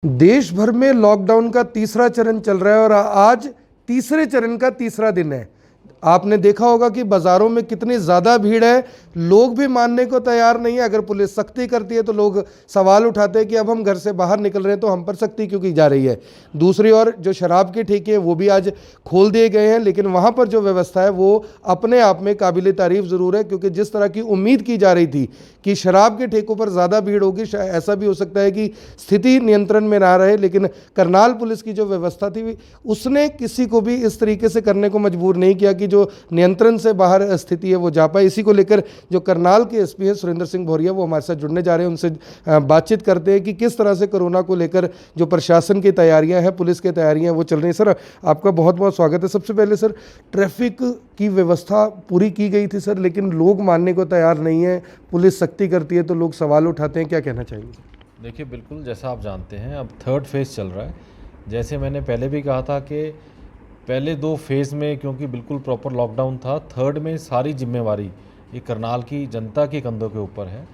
देश भर में लॉकडाउन का तीसरा चरण चल रहा है और आज तीसरे चरण का तीसरा दिन है। आपने देखा होगा कि बाजारों में कितनी ज़्यादा भीड़ है। लोग भी मानने को तैयार नहीं है। अगर पुलिस सख्ती करती है तो लोग सवाल उठाते हैं कि अब हम घर से बाहर निकल रहे हैं तो हम पर सख्ती क्यों की जा रही है। दूसरी ओर जो शराब के ठेके हैं वो भी आज खोल दिए गए हैं, लेकिन वहाँ पर जो व्यवस्था है वो अपने आप में काबिल तारीफ ज़रूर है, क्योंकि जिस तरह की उम्मीद की जा रही थी कि शराब के ठेकों पर ज़्यादा भीड़ होगी, ऐसा भी हो सकता है कि स्थिति नियंत्रण में ना रहे, लेकिन करनाल पुलिस की जो व्यवस्था थी उसने किसी को भी इस तरीके से करने को मजबूर नहीं किया कि जो नियंत्रण से बाहर स्थिति है वो जा पाए। इसी को लेकर जो करनाल के एसपी हैं सुरेंद्र सिंह भौरिया, वो हमारे साथ जुड़ने जा रहे हैं। उनसे बातचीत करते हैं कि किस तरह से कोरोना को लेकर जो प्रशासन की तैयारियां हैं, पुलिस की तैयारियां वो चल रही हैं। सर, आपका बहुत बहुत स्वागत है। सबसे पहले सर, ट्रैफिक की व्यवस्था पूरी की गई थी सर, लेकिन लोग मानने को तैयार नहीं है। पुलिस सख्ती करती है तो लोग सवाल उठाते हैं, क्या कहना चाहेंगे? देखिए, बिल्कुल जैसा आप जानते हैं अब थर्ड फेज़ चल रहा है। जैसे मैंने पहले भी कहा था कि पहले दो फेज़ में क्योंकि बिल्कुल प्रॉपर लॉकडाउन था, थर्ड में सारी जिम्मेवारी ये करनाल की जनता के कंधों के ऊपर है।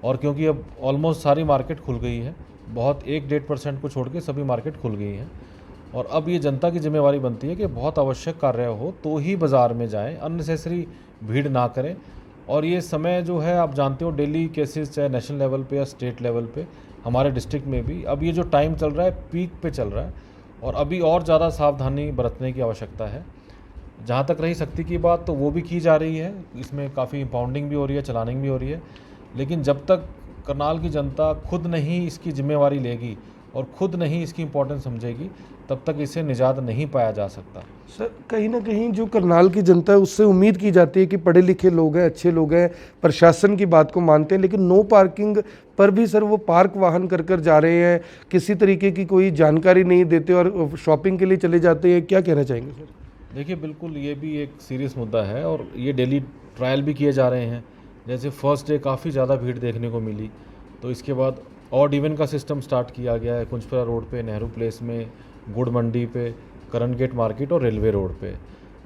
और क्योंकि अब ऑलमोस्ट सारी मार्केट खुल गई है, बहुत 1-1.5% को छोड़ के सभी मार्केट खुल गई हैं, और अब ये जनता की जिम्मेवारी बनती है कि बहुत आवश्यक कार्य हो तो ही बाज़ार में जाएं, अननेसेसरी भीड़ ना करें। और ये समय जो है आप जानते हो, डेली केसेस चाहे नेशनल लेवल पे या स्टेट लेवल पे, हमारे डिस्ट्रिक्ट में भी अब ये जो टाइम चल रहा है पीक पे चल रहा है, और अभी और ज़्यादा सावधानी बरतने की आवश्यकता है। जहाँ तक रही सख्ती की बात, तो वो भी की जा रही है, इसमें काफ़ी इंपाउंडिंग भी हो रही है, चलानिंग भी हो रही है। लेकिन जब तक करनाल की जनता खुद नहीं इसकी जिम्मेवारी लेगी और खुद नहीं इसकी इम्पोर्टेंस समझेगी, तब तक इसे निजात नहीं पाया जा सकता। सर, कहीं ना कहीं जो करनाल की जनता है उससे उम्मीद की जाती है कि पढ़े लिखे लोग हैं, अच्छे लोग हैं, प्रशासन की बात को मानते हैं, लेकिन नो पार्किंग पर भी सर वो पार्क वाहन कर कर जा रहे हैं, किसी तरीके की कोई जानकारी नहीं देते और शॉपिंग के लिए चले जाते हैं। क्या कहना चाहेंगे सर? देखिए, बिल्कुल ये भी एक सीरियस मुद्दा है और ये डेली ट्रायल भी किए जा रहे हैं। जैसे फर्स्ट डे काफ़ी ज़्यादा भीड़ देखने को मिली, तो इसके बाद ऑड इवन का सिस्टम स्टार्ट किया गया है कुंजपुरा रोड पे, नेहरू प्लेस में, गुड़ मंडी पे, करण गेट मार्केट और रेलवे रोड पे।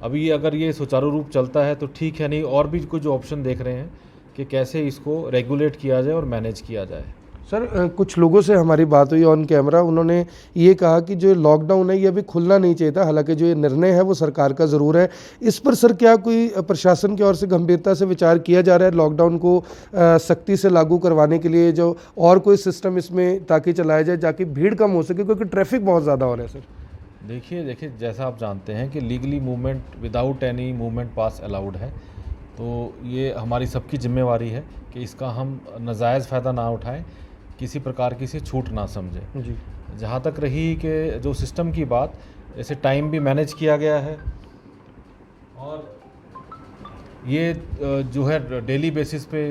अभी ये अगर ये सुचारू रूप चलता है तो ठीक है, नहीं और भी कुछ ऑप्शन देख रहे हैं कि कैसे इसको रेगुलेट किया जाए और मैनेज किया जाए। सर, कुछ लोगों से हमारी बात हुई ऑन कैमरा, उन्होंने ये कहा कि जो लॉकडाउन है ये अभी खुलना नहीं चाहिए था, हालांकि जो ये निर्णय है वो सरकार का ज़रूर है। इस पर सर क्या कोई प्रशासन की ओर से गंभीरता से विचार किया जा रहा है लॉकडाउन को सख्ती से लागू करवाने के लिए, जो और कोई सिस्टम इसमें ताकि चलाया जाए ताकि भीड़ कम हो सके, क्योंकि ट्रैफिक बहुत ज़्यादा हो रहा है? सर देखिए, जैसा आप जानते हैं कि legally movement without any movement pass allowed है, तो ये हमारी सबकी जिम्मेवारी है कि इसका हम नाजायज़ फ़ायदा ना उठाएं, किसी प्रकार की से छूट ना समझें। जी। जहाँ तक रही कि जो सिस्टम की बात, जैसे टाइम भी मैनेज किया गया है और ये जो है डेली बेसिस पे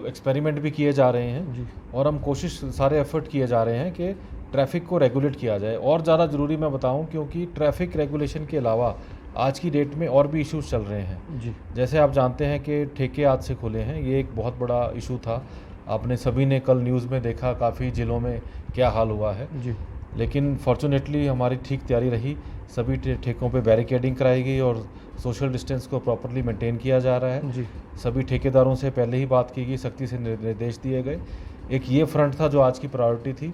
एक्सपेरिमेंट भी किए जा रहे हैं जी। और हम कोशिश सारे एफर्ट किए जा रहे हैं कि ट्रैफिक को रेगुलेट किया जाए। और ज़्यादा ज़रूरी मैं बताऊं, क्योंकि ट्रैफिक रेगुलेशन के अलावा आज की डेट में और भी इश्यूज चल रहे हैं। जी। जैसे आप जानते हैं कि ठेके आज से खुले हैं, ये एक बहुत बड़ा इशू था। आपने सभी ने कल न्यूज़ में देखा काफ़ी ज़िलों में क्या हाल हुआ है। जी। लेकिन फॉर्चुनेटली हमारी ठीक तैयारी रही, सभी ठेकों पे बैरिकेडिंग कराई गई और सोशल डिस्टेंस को प्रॉपर्ली मेंटेन किया जा रहा है। जी। सभी ठेकेदारों से पहले ही बात की गई, सख्ती से निर्देश दिए गए। एक ये फ्रंट था जो आज की प्रायोरिटी थी।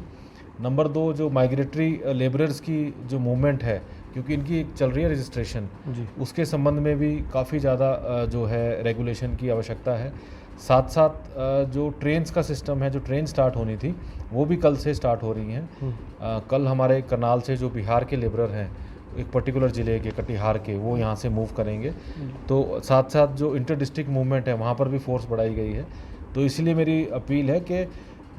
नंबर 2, जो माइग्रेटरी लेबरर्स की जो मूवमेंट है, क्योंकि इनकी एक चल रही है रजिस्ट्रेशन, उसके संबंध में भी काफ़ी ज़्यादा जो है रेगुलेशन की आवश्यकता है। साथ साथ जो ट्रेन्स का सिस्टम है, जो ट्रेन स्टार्ट होनी थी वो भी कल से स्टार्ट हो रही हैं। कल हमारे करनाल से जो बिहार के लेबरर हैं, एक पर्टिकुलर ज़िले के कटिहार के, वो यहाँ से मूव करेंगे। तो साथ साथ जो इंटर डिस्ट्रिक्ट मूवमेंट है वहाँ पर भी फोर्स बढ़ाई गई है। तो इसलिए मेरी अपील है कि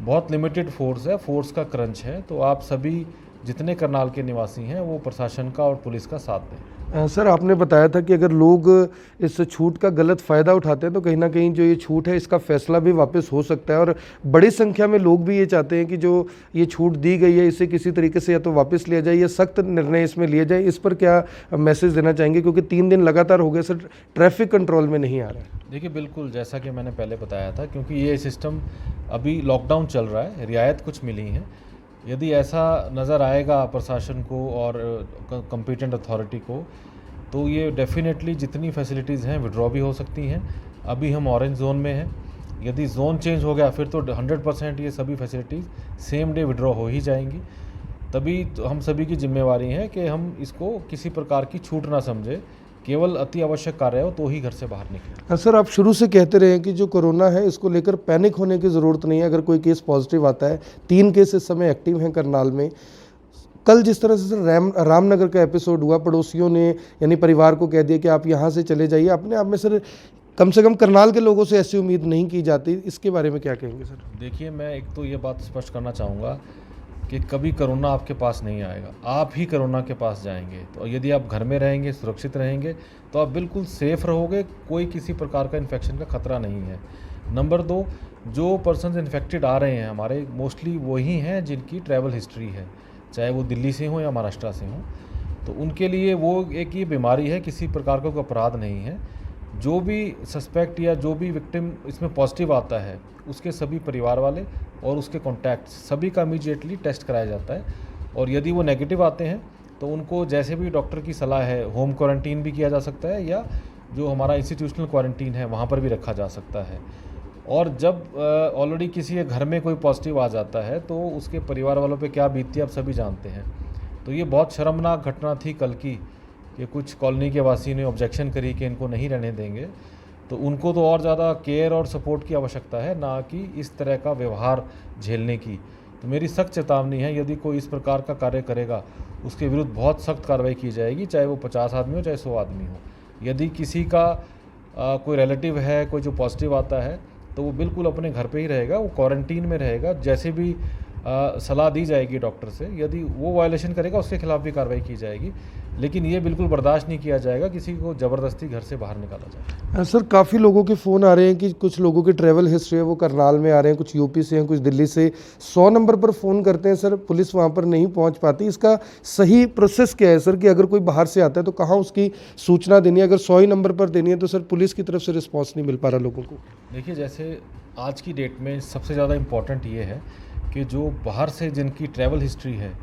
बहुत लिमिटेड फोर्स है, फोर्स का क्रंच है, तो आप सभी जितने करनाल के निवासी हैं वो प्रशासन का और पुलिस का साथ दें। सर, आपने बताया था कि अगर लोग इस छूट का गलत फ़ायदा उठाते हैं तो कहीं ना कहीं जो ये छूट है इसका फैसला भी वापस हो सकता है, और बड़ी संख्या में लोग भी ये चाहते हैं कि जो ये छूट दी गई है इसे किसी तरीके से या तो वापस लिया जाए या सख्त निर्णय इसमें लिया जाए। इस पर क्या मैसेज देना चाहेंगे, क्योंकि 3 दिन लगातार हो गए सर, ट्रैफिक कंट्रोल में नहीं आ रहा है? देखिए, बिल्कुल जैसा कि मैंने पहले बताया था, क्योंकि ये सिस्टम अभी लॉकडाउन चल रहा है, रियायत कुछ मिली हैं। यदि ऐसा नज़र आएगा प्रशासन को और कॉम्पिटेंट अथॉरिटी को, तो ये डेफिनेटली जितनी फैसिलिटीज़ हैं विड्रॉ भी हो सकती हैं। अभी हम ऑरेंज जोन में हैं, यदि जोन चेंज हो गया फिर तो 100% ये सभी फैसिलिटीज़ सेम डे विड्रॉ हो ही जाएंगी। तभी तो हम सभी की जिम्मेवारी है कि हम इसको किसी प्रकार की छूट ना समझे, केवल अति आवश्यक कार्य हो तो ही घर से बाहर निकलें। हाँ सर, आप शुरू से कहते रहे हैं कि जो कोरोना है इसको लेकर पैनिक होने की ज़रूरत नहीं है। अगर कोई केस पॉजिटिव आता है, 3 केस इस समय एक्टिव हैं करनाल में। कल जिस तरह से सर रामनगर का एपिसोड हुआ, पड़ोसियों ने यानी परिवार को कह दिया कि आप यहाँ से चले जाइए, अपने आप में सर कम से कम करनाल के लोगों से ऐसी उम्मीद नहीं की जाती। इसके बारे में क्या कहेंगे सर? देखिए, मैं एक तो ये बात स्पष्ट करना चाहूँगा कि कभी कोरोना आपके पास नहीं आएगा, आप ही कोरोना के पास जाएंगे। तो यदि आप घर में रहेंगे, सुरक्षित रहेंगे, तो आप बिल्कुल सेफ़ रहोगे, कोई किसी प्रकार का इन्फेक्शन का खतरा नहीं है। नंबर 2, जो पर्सन्स इन्फेक्टेड आ रहे हैं हमारे, मोस्टली वही हैं जिनकी ट्रैवल हिस्ट्री है, चाहे वो दिल्ली से हो या महाराष्ट्र से हो। तो उनके लिए वो एक ये बीमारी है, किसी प्रकार का कोई अपराध नहीं है। जो भी सस्पेक्ट या जो भी विक्टिम इसमें पॉजिटिव आता है, उसके सभी परिवार वाले और उसके कॉन्टैक्ट्स सभी का इमीडिएटली टेस्ट कराया जाता है। और यदि वो नेगेटिव आते हैं तो उनको जैसे भी डॉक्टर की सलाह है, होम क्वारंटीन भी किया जा सकता है या जो हमारा इंस्टीट्यूशनल क्वारंटीन है वहाँ पर भी रखा जा सकता है। और जब ऑलरेडी किसी के घर में कोई पॉजिटिव आ जाता है तो उसके परिवार वालों पे क्या बीतती है आप सभी जानते हैं। तो ये बहुत शर्मनाक घटना थी कल की कि कुछ कॉलोनी के वासी ने ऑब्जेक्शन करी कि इनको नहीं रहने देंगे। तो उनको तो और ज़्यादा केयर और सपोर्ट की आवश्यकता है, ना कि इस तरह का व्यवहार झेलने की। तो मेरी सख्त चेतावनी है, यदि कोई इस प्रकार का कार्य करेगा उसके विरुद्ध बहुत सख्त कार्रवाई की जाएगी, चाहे वो 50 आदमी हो चाहे 100 आदमी हो। यदि किसी का कोई रिलेटिव है, कोई जो पॉजिटिव आता है, तो वो बिल्कुल अपने घर पे ही रहेगा, वो क्वारंटीन में रहेगा। जैसे भी सलाह दी जाएगी डॉक्टर से, यदि वो वायलेशन करेगा उसके खिलाफ भी कार्रवाई की जाएगी। लेकिन ये बिल्कुल बर्दाश्त नहीं किया जाएगा किसी को ज़बरदस्ती घर से बाहर निकाला जाए। सर, काफ़ी लोगों के फ़ोन आ रहे हैं कि कुछ लोगों की ट्रैवल हिस्ट्री है वो करनाल में आ रहे हैं, कुछ यूपी से हैं, कुछ दिल्ली से। 100 नंबर पर फ़ोन करते हैं सर, पुलिस वहाँ पर नहीं पहुँच पाती। इसका सही प्रोसेस क्या है सर, कि अगर कोई बाहर से आता है तो कहाँ उसकी सूचना देनी है? अगर 100 ही नंबर पर देनी है तो सर पुलिस की तरफ से रिस्पॉन्स नहीं मिल पा रहा लोगों को। देखिए, जैसे आज की डेट में सबसे ज़्यादा इम्पॉर्टेंट ये है कि जो बाहर से जिनकी ट्रैवल हिस्ट्री है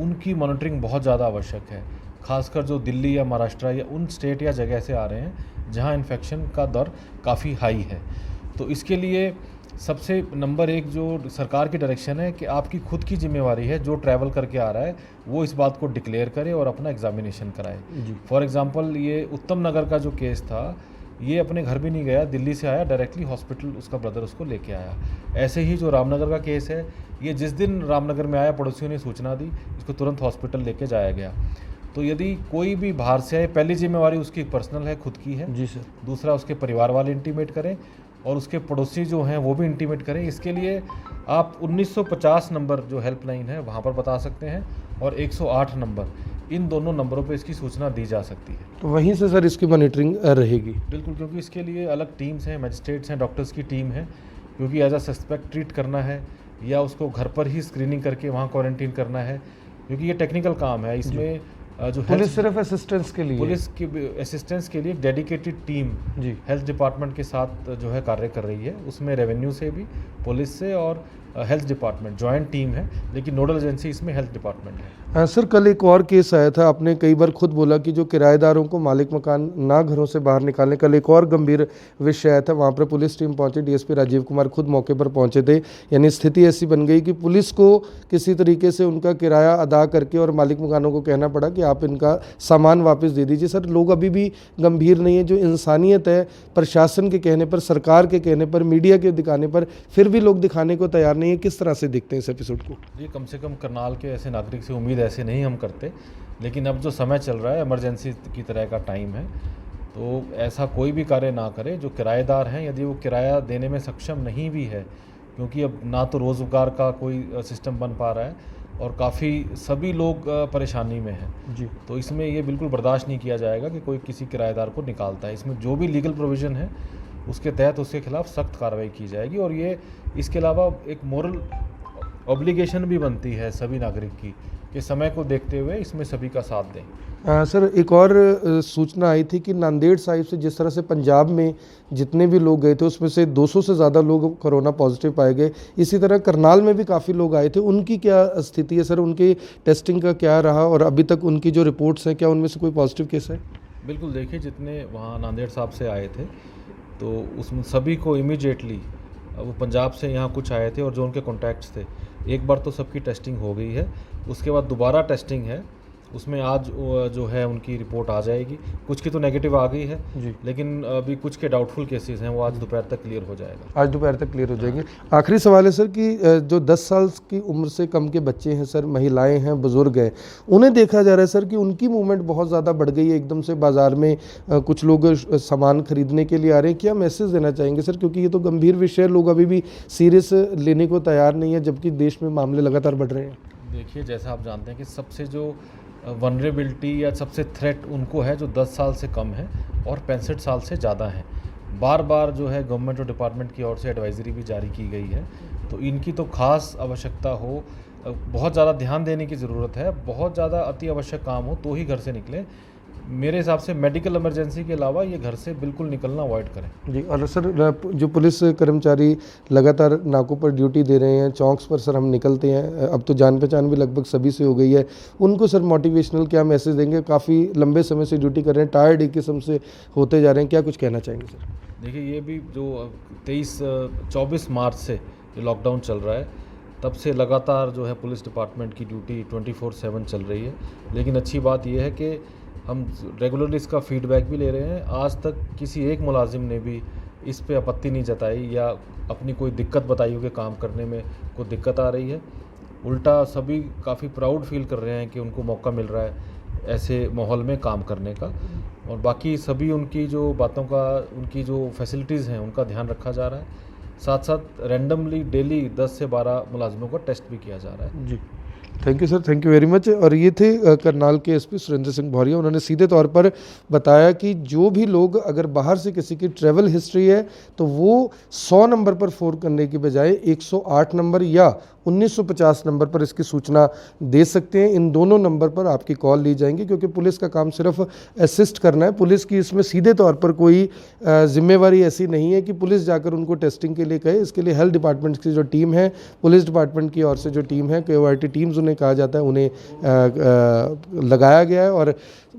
उनकी मॉनिटरिंग बहुत ज़्यादा आवश्यक है। खासकर जो दिल्ली या महाराष्ट्र या उन स्टेट या जगह से आ रहे हैं जहां इन्फेक्शन का दर काफ़ी हाई है। तो इसके लिए सबसे नंबर 1 जो सरकार की डायरेक्शन है कि आपकी खुद की जिम्मेवारी है, जो ट्रैवल करके आ रहा है वो इस बात को डिक्लेयर करे और अपना एग्जामिनेशन कराए। फॉर एग्ज़ाम्पल, ये उत्तम नगर का जो केस था, ये अपने घर भी नहीं गया, दिल्ली से आया, डायरेक्टली हॉस्पिटल उसका ब्रदर उसको लेके आया। ऐसे ही जो रामनगर का केस है, ये जिस दिन रामनगर में आया पड़ोसियों ने सूचना दी, इसको तुरंत हॉस्पिटल लेके जाया गया। तो यदि कोई भी बाहर से आए, पहली जिम्मेवारी उसकी पर्सनल है, खुद की है। जी सर। दूसरा, उसके परिवार वाले इंटीमेट करें और उसके पड़ोसी जो हैं वो भी इंटीमेट करें। इसके लिए आप 1950 नंबर जो हेल्पलाइन है वहाँ पर बता सकते हैं और 108 नंबर, इन दोनों नंबरों पे इसकी सूचना दी जा सकती है। तो वहीं से सर इसकी मॉनिटरिंग रहेगी? बिल्कुल, क्योंकि इसके लिए अलग टीम्स हैं, मजिस्ट्रेट्स हैं, डॉक्टर्स की टीम है। क्योंकि एज अ सस्पेक्ट ट्रीट करना है या उसको घर पर ही स्क्रीनिंग करके वहाँ क्वारंटीन करना है, क्योंकि ये टेक्निकल काम है। इसमें जो पुलिस सिर्फ असिस्टेंस के लिए, पुलिस की असिस्टेंस के लिए डेडिकेटेड टीम जी हेल्थ डिपार्टमेंट के साथ जो है कार्य कर रही है। उसमें रेवेन्यू से भी, पुलिस से और हेल्थ डिपार्टमेंट जॉइंट टीम है, लेकिन नोडल एजेंसी इसमें हेल्थ डिपार्टमेंट है। सर, कल एक और केस आया था, आपने कई बार खुद बोला कि जो किराएदारों को मालिक मकान ना घरों से बाहर निकालने। कल एक और गंभीर विषय आया था, वहाँ पर पुलिस टीम पहुंची, डीएसपी राजीव कुमार खुद मौके पर पहुंचे थे। यानी स्थिति ऐसी बन गई कि पुलिस को किसी तरीके से उनका किराया अदा करके और मालिक मकानों को कहना पड़ा कि आप इनका सामान वापस दे दीजिए। सर, लोग अभी भी गंभीर नहीं है। जो इंसानियत है, प्रशासन के कहने पर, सरकार के कहने पर, मीडिया के दिखाने पर, फिर भी लोग दिखाने को तैयार नहीं है। किस तरह से देखते हैं इस एपिसोड को? ये कम से कम करनाल के ऐसे नागरिक से उम्मीद ऐसे नहीं हम करते, लेकिन अब जो समय चल रहा है, इमरजेंसी की तरह का टाइम है, तो ऐसा कोई भी कार्य ना करे। जो किराएदार हैं, यदि वो किराया देने में सक्षम नहीं भी है, क्योंकि अब ना तो रोज़गार का कोई सिस्टम बन पा रहा है और काफ़ी सभी लोग परेशानी में हैं जी, तो इसमें ये बिल्कुल बर्दाश्त नहीं किया जाएगा कि कोई किसी किराएदार को निकालता है। इसमें जो भी लीगल प्रोविज़न है उसके तहत उसके खिलाफ सख्त कार्रवाई की जाएगी। और ये इसके अलावा एक मोरल ऑब्लिगेशन भी बनती है सभी नागरिक की कि समय को देखते हुए इसमें सभी का साथ दें। सर, एक और सूचना आई थी कि नांदेड़ साहिब से जिस तरह से पंजाब में जितने भी लोग गए थे उसमें से 200 से ज़्यादा लोग कोरोना पॉजिटिव पाए गए। इसी तरह करनाल में भी काफ़ी लोग आए थे, उनकी क्या स्थिति है सर? उनकी टेस्टिंग का क्या रहा और अभी तक उनकी जो रिपोर्ट्स हैं, क्या उनमें से कोई पॉजिटिव केस है? बिल्कुल, देखिए, जितने वहाँ नांदेड़ साहब से आए थे तो उसमें सभी को इमीडिएटली, वो पंजाब से यहाँ कुछ आए थे और जो उनके कॉन्टैक्ट्स थे, एक बार तो सबकी टेस्टिंग हो गई है। उसके बाद दोबारा टेस्टिंग है, उसमें आज जो है उनकी रिपोर्ट आ जाएगी। कुछ की तो नेगेटिव आ गई है जी। लेकिन अभी कुछ के डाउटफुल केसेस हैं, वो आज दोपहर तक क्लियर हो जाएगा। आज दोपहर तक क्लियर हो जाएंगे। आखिरी सवाल है सर कि जो 10 साल की उम्र से कम के बच्चे हैं सर, महिलाएं हैं, बुजुर्ग हैं, उन्हें देखा जा रहा है सर कि उनकी मूवमेंट बहुत ज़्यादा बढ़ गई है। एकदम से बाज़ार में कुछ लोग सामान खरीदने के लिए आ रहे हैं। क्या मैसेज देना चाहेंगे सर, क्योंकि ये तो गंभीर विषय है, लोग अभी भी सीरियस लेने को तैयार नहीं है, जबकि देश में मामले लगातार बढ़ रहे हैं। देखिए, जैसा आप जानते हैं कि सबसे जो वनरेबिलिटी या सबसे थ्रेट उनको है जो 10 साल से कम है और 65 साल से ज़्यादा है। बार बार जो है गवर्नमेंट और डिपार्टमेंट की ओर से एडवाइजरी भी जारी की गई है, तो इनकी तो खास आवश्यकता हो, बहुत ज़्यादा ध्यान देने की ज़रूरत है। बहुत ज़्यादा अति आवश्यक काम हो तो ही घर से निकलें। मेरे हिसाब से मेडिकल इमरजेंसी के अलावा ये घर से बिल्कुल निकलना अवॉइड करें। जी। और सर जो पुलिस कर्मचारी लगातार नाकों पर ड्यूटी दे रहे हैं, चौक्स पर सर हम निकलते हैं, अब तो जान पहचान भी लगभग सभी से हो गई है, उनको सर मोटिवेशनल क्या मैसेज देंगे? काफ़ी लंबे समय से ड्यूटी कर रहे हैं, टायर्ड एक किस्म से होते जा रहे हैं, क्या कुछ कहना चाहेंगे सर? देखिए, ये भी जो 24 मार्च से ये लॉकडाउन चल रहा है, तब से लगातार जो है पुलिस डिपार्टमेंट की ड्यूटी 24/7 चल रही है। लेकिन अच्छी बात यह है कि हम रेगुलरली इसका फीडबैक भी ले रहे हैं। आज तक किसी एक मुलाजिम ने भी इस पे आपत्ति नहीं जताई या अपनी कोई दिक्कत बताई हो कि काम करने में कोई दिक्कत आ रही है। उल्टा सभी काफ़ी प्राउड फील कर रहे हैं कि उनको मौका मिल रहा है ऐसे माहौल में काम करने का। और बाकी सभी उनकी जो बातों का, उनकी जो फैसिलिटीज़ हैं उनका ध्यान रखा जा रहा है। साथ साथ रैंडमली डेली 10 से 12 मुलाजिमों का टेस्ट भी किया जा रहा है। जी, thank you sir, thank you very much. और ये थे करनाल के एसपी सुरेंद्र सिंह भौरिया। उन्होंने सीधे तौर पर बताया कि जो भी लोग अगर बाहर से किसी की ट्रैवल हिस्ट्री है तो वो 100 नंबर पर फ़ोन करने की बजाय 108 नंबर या 1950 नंबर पर इसकी सूचना दे सकते हैं। इन दोनों नंबर पर आपकी कॉल ली जाएंगी, क्योंकि पुलिस का काम सिर्फ असिस्ट करना है। पुलिस की इसमें सीधे तौर पर कोई जिम्मेवारी ऐसी नहीं है कि पुलिस जाकर उनको टेस्टिंग के लिए कहे। इसके लिए हेल्थ डिपार्टमेंट की जो टीम है, पुलिस डिपार्टमेंट की ओर से जो टीम है, KOIT टीम्स उन्हें कहा जाता है, उन्हें लगाया गया है। और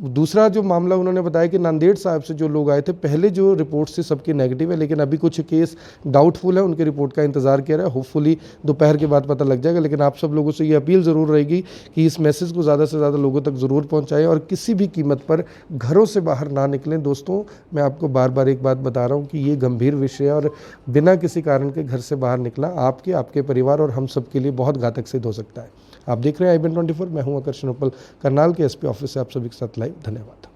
दूसरा जो मामला उन्होंने बताया कि नांदेड़ साहब से जो लोग आए थे, पहले जो रिपोर्ट्स थी सबकी नेगेटिव है, लेकिन अभी कुछ केस डाउटफुल है, उनकी रिपोर्ट का इंतजार किया रहा है। होपफुली दोपहर के बाद पता लग जाएगा। लेकिन आप सब लोगों से ये अपील ज़रूर रहेगी कि इस मैसेज को ज़्यादा से ज़्यादा लोगों तक ज़रूर पहुँचाएँ और किसी भी कीमत पर घरों से बाहर ना निकलें। दोस्तों, मैं आपको बार बार एक बात बता रहा हूँ कि ये गंभीर विषय है और बिना किसी कारण के घर से बाहर निकला आपके, आपके परिवार और हम सब के लिए बहुत घातक सिद्ध हो सकता है। आप देख रहे हैं IBN 24, मैं हूं आकर्षण उपल, करनाल के SP ऑफिस से आप सभी के साथ लाइव। धन्यवाद।